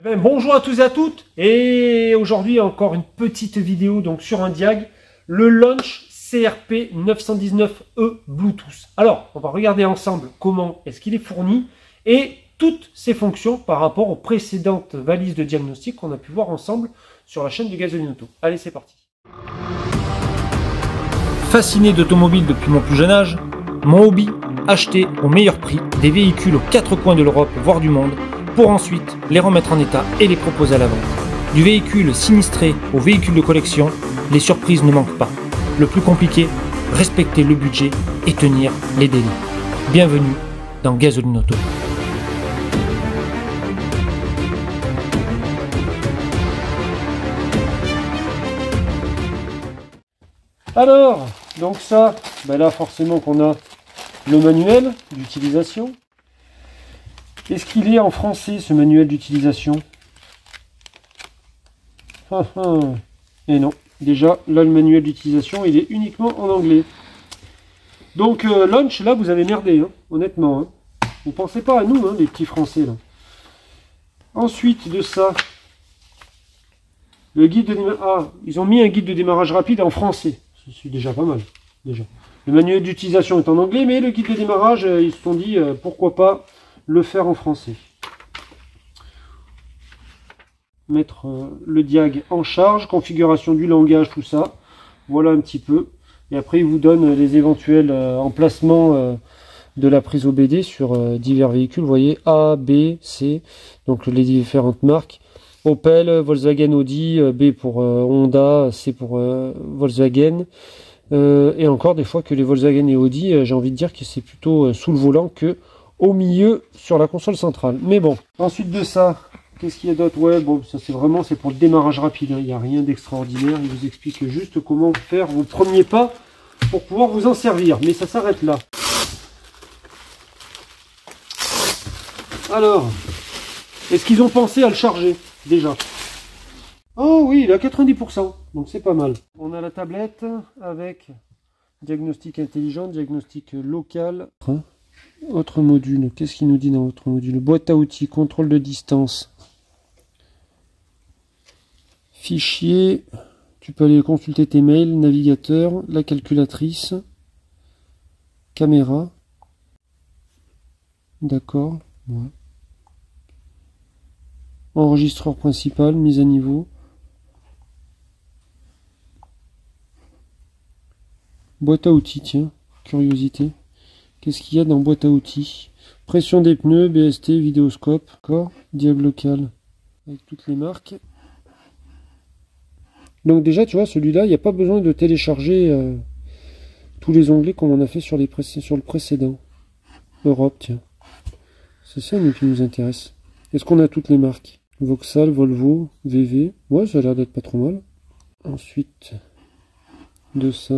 Bonjour à tous et à toutes, et aujourd'hui encore une petite vidéo donc sur un Diag, le Launch CRP 919E Bluetooth. Alors, on va regarder ensemble comment est-ce qu'il est fourni et toutes ses fonctions par rapport aux précédentes valises de diagnostic qu'on a pu voir ensemble sur la chaîne du Gasoline Auto. Allez, c'est parti. Fasciné d'automobile depuis mon plus jeune âge, mon hobby, acheter au meilleur prix des véhicules aux quatre coins de l'Europe, voire du monde, pour ensuite les remettre en état et les proposer à la vente. Du véhicule sinistré au véhicule de collection, les surprises ne manquent pas. Le plus compliqué, respecter le budget et tenir les délais. Bienvenue dans Gasoline Auto. Alors, donc ça, là forcément qu'on a le manuel d'utilisation. Est-ce qu'il est en français, ce manuel d'utilisation? Et non, déjà, là, le manuel d'utilisation, il est uniquement en anglais. Donc, Launch, là, vous avez merdé, hein, honnêtement. Hein. Vous pensez pas à nous, hein, les petits Français, là. Ensuite de ça, le guide de démarrage... Ah, ils ont mis un guide de démarrage rapide en français. C'est déjà pas mal, déjà. Le manuel d'utilisation est en anglais, mais le guide de démarrage, ils se sont dit, pourquoi pas le faire en français. Mettre le Diag en charge, configuration du langage, tout ça. Voilà un petit peu. Et après, il vous donne les éventuels emplacements de la prise OBD sur divers véhicules. Vous voyez, A, B, C, donc les différentes marques. Opel, Volkswagen, Audi, B pour Honda, C pour Volkswagen. Et encore des fois que les Volkswagen et Audi, j'ai envie de dire que c'est plutôt sous le volant que au milieu sur la console centrale. Mais bon, ensuite de ça, qu'est-ce qu'il y a d'autre? Ouais, bon, ça c'est pour le démarrage rapide, hein. Il n'y a rien d'extraordinaire. Il vous explique juste comment faire vos premiers pas pour pouvoir vous en servir. Mais ça s'arrête là. Alors, est-ce qu'ils ont pensé à le charger déjà? Oh oui, il est à 90%, donc c'est pas mal. On a la tablette avec diagnostic intelligent, diagnostic local. Autre module, qu'est-ce qu'il nous dit dans l'autre module? Boîte à outils, contrôle de distance. Fichier, tu peux aller consulter tes mails, navigateur, la calculatrice, caméra. D'accord. Ouais. Enregistreur principal, mise à niveau. Boîte à outils, tiens, curiosité. Qu'est-ce qu'il y a dans boîte à outils? Pression des pneus, BST, vidéoscope, d'accord, Diag local, avec toutes les marques. Donc déjà, tu vois, celui-là, il n'y a pas besoin de télécharger tous les onglets comme on a fait sur le précédent. Europe, tiens. C'est ça, nous, qui nous intéresse. Est-ce qu'on a toutes les marques? Vauxhall, Volvo, VV. Ouais, ça a l'air d'être pas trop mal. Ensuite de ça,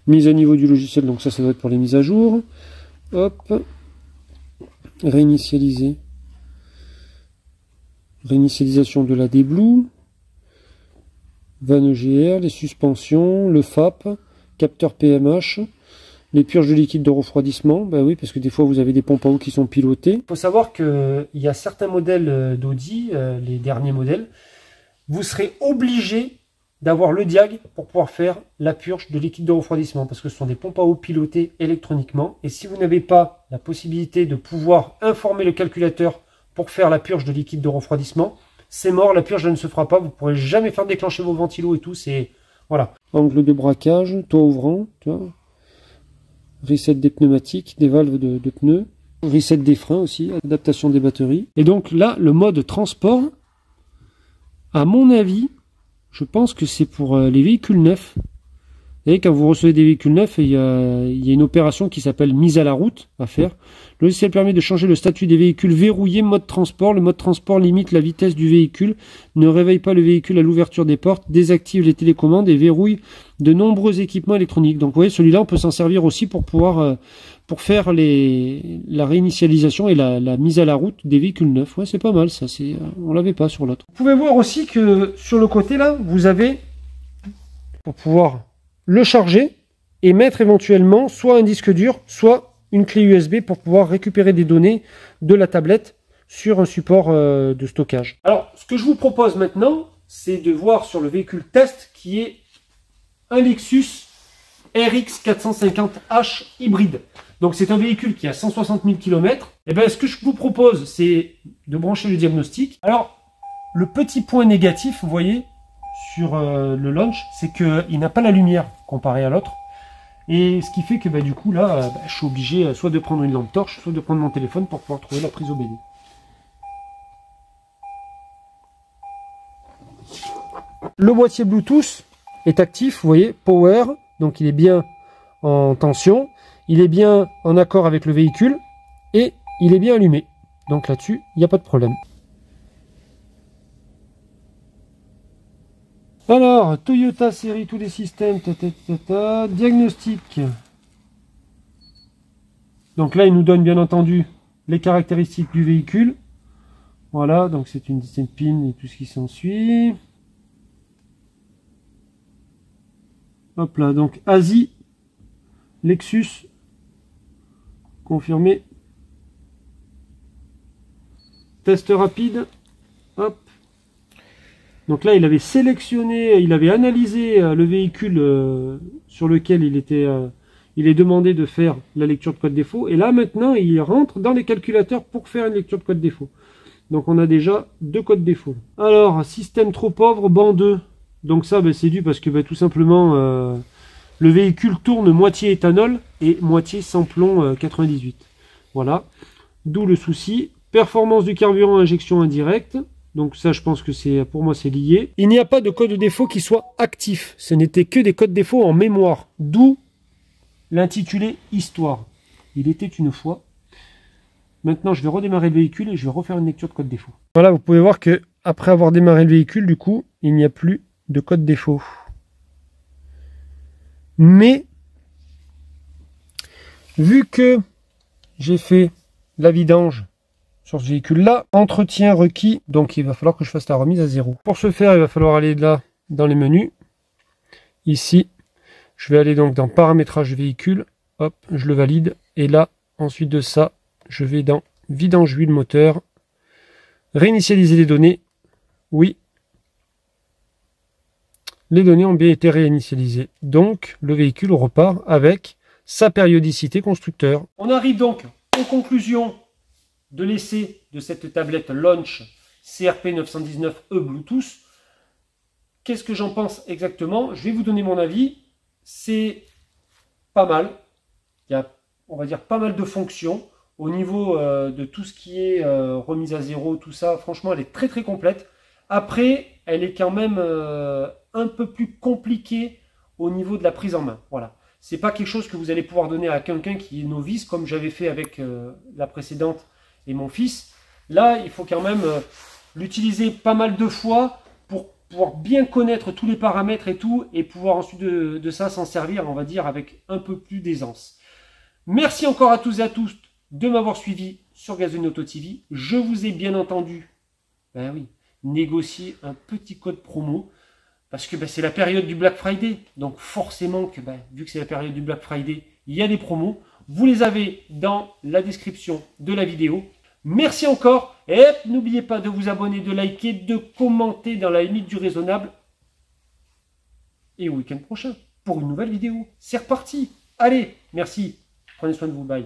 mise à niveau du logiciel, donc ça doit être pour les mises à jour. Hop, réinitialiser. Réinitialisation de la D-Blue. Van EGR, les suspensions, le FAP, capteur PMH, les purges de liquide de refroidissement. Ben oui, parce que des fois vous avez des pompes à eau qui sont pilotées. Il faut savoir qu'il y a certains modèles d'Audi, les derniers modèles, vous serez obligé d'avoir le Diag pour pouvoir faire la purge de liquide de refroidissement, parce que ce sont des pompes à eau pilotées électroniquement, et si vous n'avez pas la possibilité de pouvoir informer le calculateur pour faire la purge de liquide de refroidissement, c'est mort, la purge ne se fera pas, vous ne pourrez jamais faire déclencher vos ventilos et tout, c'est... Voilà. Angle de braquage, toit ouvrant, tu vois. Reset des pneumatiques, des valves de pneus, reset des freins aussi, adaptation des batteries. Et donc là, le mode transport, à mon avis, je pense que c'est pour les véhicules neufs. Vous savez, quand vous recevez des véhicules neufs, il y a une opération qui s'appelle mise à la route à faire. Le logiciel permet de changer le statut des véhicules verrouillés mode transport. Le mode transport limite la vitesse du véhicule, ne réveille pas le véhicule à l'ouverture des portes, désactive les télécommandes et verrouille de nombreux équipements électroniques. Donc vous voyez, celui-là, on peut s'en servir aussi pour pouvoir pour faire la réinitialisation et la mise à la route des véhicules neufs. Ouais, c'est pas mal ça, on l'avait pas sur l'autre. Vous pouvez voir aussi que sur le côté là, vous avez, pour pouvoir le charger et mettre éventuellement soit un disque dur, soit une clé USB pour pouvoir récupérer des données de la tablette sur un support de stockage. Alors, ce que je vous propose maintenant, c'est de voir sur le véhicule test qui est un Lexus RX 450H hybride. Donc c'est un véhicule qui a 160 000 km. Et bien ce que je vous propose, c'est de brancher le diagnostic. Alors, le petit point négatif, vous voyez, sur le launch, c'est qu'il n'a pas la lumière comparé à l'autre. Et ce qui fait que du coup là, je suis obligé soit de prendre une lampe torche, soit de prendre mon téléphone pour pouvoir trouver la prise OBD. Le boîtier Bluetooth est actif, vous voyez, power, donc il est bien en tension, il est bien en accord avec le véhicule et il est bien allumé. Donc là-dessus, il n'y a pas de problème. Alors, Toyota série, tous les systèmes, diagnostic. Donc là, il nous donne bien entendu les caractéristiques du véhicule. Voilà, donc c'est une discipline et tout ce qui s'ensuit. Hop là, donc Asie, Lexus, confirmé. Test rapide, hop. Donc là, il avait sélectionné, il avait analysé le véhicule sur lequel il est demandé de faire la lecture de code défaut. Et là, maintenant, il rentre dans les calculateurs pour faire une lecture de code défaut. Donc on a déjà 2 codes défaut. Alors, système trop pauvre, banc 2. Donc ça, c'est dû parce que tout simplement, le véhicule tourne moitié éthanol et moitié sans plomb 98. Voilà. D'où le souci. Performance du carburant injection indirecte. Donc ça, je pense que pour moi, c'est lié. Il n'y a pas de code défaut qui soit actif. Ce n'était que des codes défauts en mémoire. D'où l'intitulé Histoire. Il était une fois. Maintenant, je vais redémarrer le véhicule et je vais refaire une lecture de code défaut. Voilà, vous pouvez voir que après avoir démarré le véhicule, du coup, il n'y a plus de code défaut. Mais, vu que j'ai fait la vidange sur ce véhicule-là, entretien requis, donc il va falloir que je fasse la remise à 0. Pour ce faire, il va falloir aller là, dans les menus. Ici, je vais aller donc dans paramétrage véhicule. Hop, je le valide. Et là, ensuite de ça, je vais dans vidange huile moteur. Réinitialiser les données. Oui. Les données ont bien été réinitialisées. Donc, le véhicule repart avec sa périodicité constructeur. On arrive donc aux conclusions de l'essai de cette tablette Launch CRP 919E Bluetooth. Qu'est-ce que j'en pense exactement? Je vais vous donner mon avis. C'est pas mal. Il y a, on va dire, pas mal de fonctions. Au niveau de tout ce qui est remise à 0, tout ça, franchement, elle est très très complète. Après, elle est quand même un peu plus compliquée au niveau de la prise en main. Voilà. C'est pas quelque chose que vous allez pouvoir donner à quelqu'un qui est novice, comme j'avais fait avec la précédente et mon fils. Là, il faut quand même l'utiliser pas mal de fois pour pouvoir bien connaître tous les paramètres et tout, et pouvoir ensuite de ça s'en servir, on va dire, avec un peu plus d'aisance. Merci encore à tous et à tous de m'avoir suivi sur Gazouille Auto TV. Je vous ai bien entendu, négocier un petit code promo, parce que c'est la période du Black Friday, donc forcément que vu que c'est la période du Black Friday, il y a des promos. Vous les avez dans la description de la vidéo. Merci encore, et n'oubliez pas de vous abonner, de liker, de commenter dans la limite du raisonnable. Et au week-end prochain, pour une nouvelle vidéo. C'est reparti. Allez, merci. Prenez soin de vous. Bye.